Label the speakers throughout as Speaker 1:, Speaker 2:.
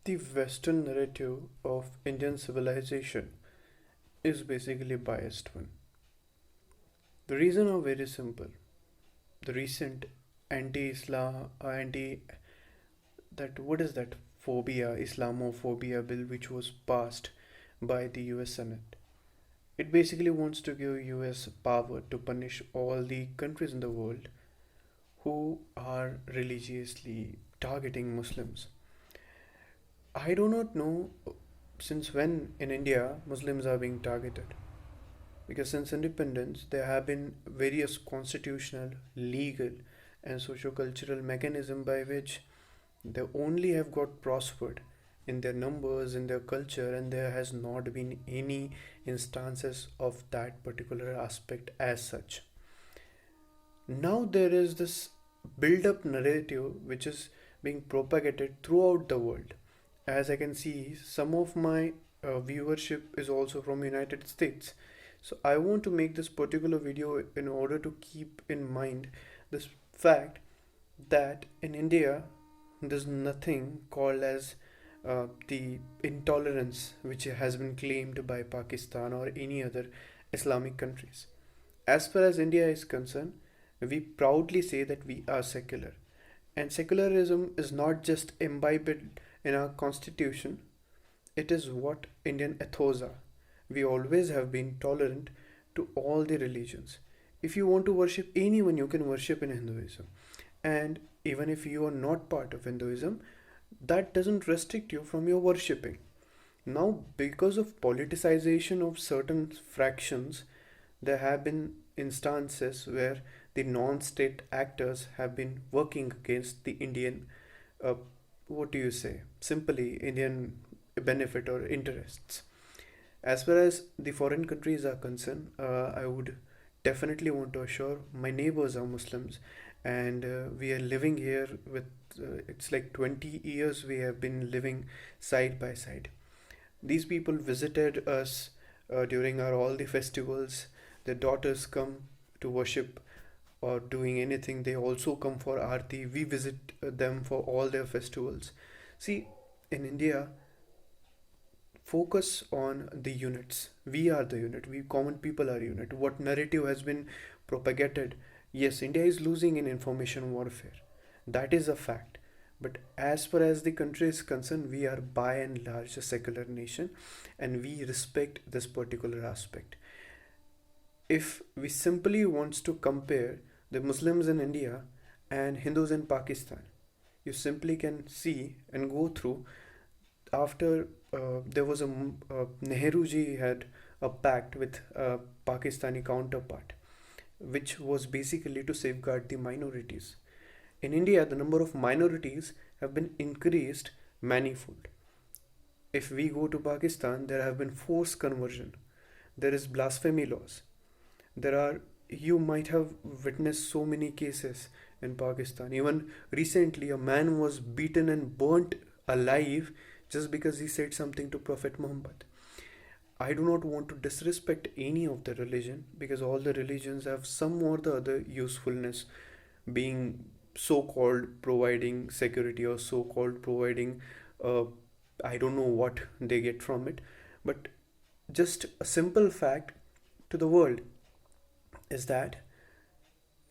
Speaker 1: The Western narrative of Indian civilization is basically biased one. The reason are very simple. The recent anti-Islam, anti that what is that phobia, Islamophobia bill which was passed by the US Senate. It basically wants to give US power to punish all the countries in the world who are religiously targeting Muslims. I do not know since when in India Muslims are being targeted. Because since independence, there have been various constitutional, legal, and socio-cultural mechanism by which they only have got prospered in their numbers, in their culture, and there has not been any instances of that particular aspect as such. Now there is this build-up narrative which is being propagated throughout the world. As I can see, some of my viewership is also from United States. So I want to make this particular video in order to keep in mind this fact that in India there's nothing called as the intolerance which has been claimed by Pakistan or any other Islamic countries. As far as India is concerned, we proudly say that we are secular. And secularism is not just imbibed in our constitution, it is what Indian ethos are. We always have been tolerant to all the religions. If you want to worship anyone, you can worship in Hinduism. And even if you are not part of Hinduism, that doesn't restrict you from your worshipping. Now, because of politicization of certain fractions, there have been instances where the non-state actors have been working against the Indian, uh, what do you say, simply Indian benefit or interests. As far as the foreign countries are concerned, I would definitely want to assure my neighbors are Muslims, and we are living here with it's like 20 years we have been living side by side. These people visited us during our all the festivals. Their daughters come to worship or doing anything. They also come for Aarti. We visit them for all their festivals. See, in India, focus on the units. We are the unit. We common people are unit. What narrative has been propagated? Yes, India is losing in information warfare. That is a fact. But as far as the country is concerned, we are by and large a secular nation and we respect this particular aspect. If we simply wants to compare the Muslims in India and Hindus in Pakistan, you simply can see and go through after there was Nehru ji had a pact with a Pakistani counterpart, which was basically to safeguard the minorities. In India, the number of minorities have been increased manifold. If we go to Pakistan, there have been forced conversion. There is blasphemy laws. There are you might have witnessed so many cases in Pakistan. Even recently, a man was beaten and burnt alive just because he said something to Prophet Muhammad. I do not want to disrespect any of the religion because all the religions have some or the other usefulness, being so called providing security or so called providing uh, I don't know what they get from it, but just a simple fact to the world is that,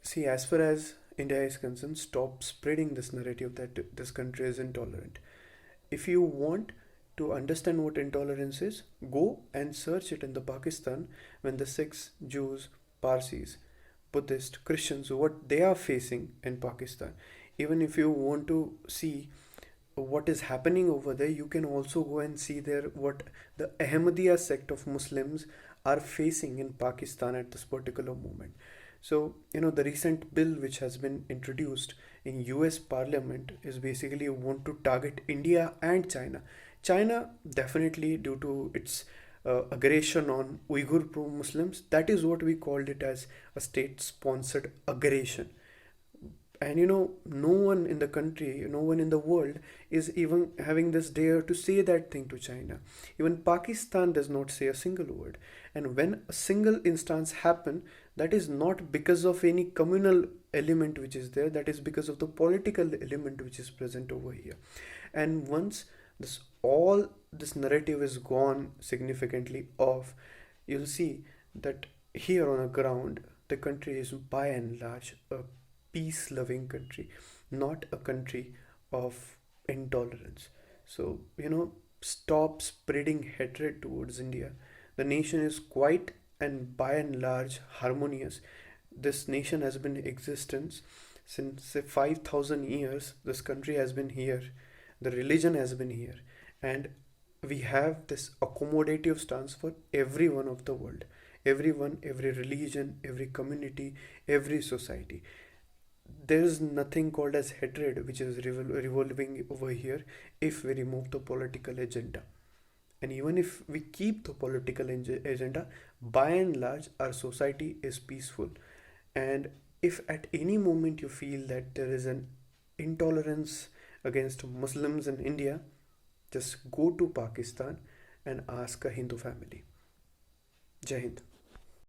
Speaker 1: see, as far as India is concerned, stop spreading this narrative that this country is intolerant. If you want to understand what intolerance is, go and search it in the Pakistan when the Sikhs, Jews, Parsis, Buddhist, Christians, what they are facing in Pakistan. Even if you want to see what is happening over there, you can also go and see there what the Ahmadiyya sect of Muslims are facing in Pakistan at this particular moment. So, the recent bill which has been introduced in US Parliament is basically want to target India and China. China, definitely due to its aggression on Uyghur pro Muslims, that is what we called it as a state sponsored aggression. And no one in the country, no one in the world is even having this dare to say that thing to China. Even Pakistan does not say a single word. And when a single instance happen, that is not because of any communal element which is there, that is because of the political element which is present over here. And once This narrative is gone significantly off. You'll see that here on the ground, the country is by and large a peace loving country, not a country of intolerance. So, stop spreading hatred towards India. The nation is quite and by and large harmonious. This nation has been in existence since say 5,000 years. This country has been here, the religion has been here, and we have this accommodative stance for everyone of the world, everyone, every religion, every community, every society. There is nothing called as hatred which is revolving over here if we remove the political agenda. And even if we keep the political agenda, by and large, our society is peaceful. And if at any moment you feel that there is an intolerance against Muslims in India, just go to Pakistan and ask a Hindu family. Jai Hind.